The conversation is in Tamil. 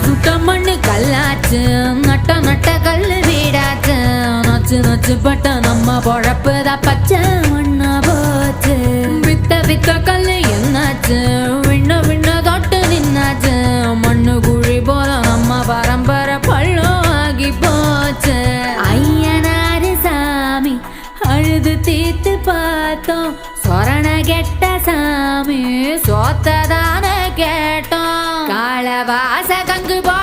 சுட்ட மண்ணு கல்லாச்சு, நட்ட நட்ட கல்லு வீடாச்சு. நச்சு நச்சு பட்ட நம்ம பொழப்புதான் பச்சை மண்ணா போச்சு. வித்த வித்த கல்லு என்னாச்சு, விண்ண விண்ண தொட்டு நின்னாச்சு. மண்ணு குழி போல நம்ம பரம்பரை பள்ளம் ஆகி போச்சு. ஐயனாரு சாமி அழுது தீத்து பார்த்தோம், சொரண கெட்ட சாமி சோத்ததான கேட்டோம். காலவாச கங்கு போ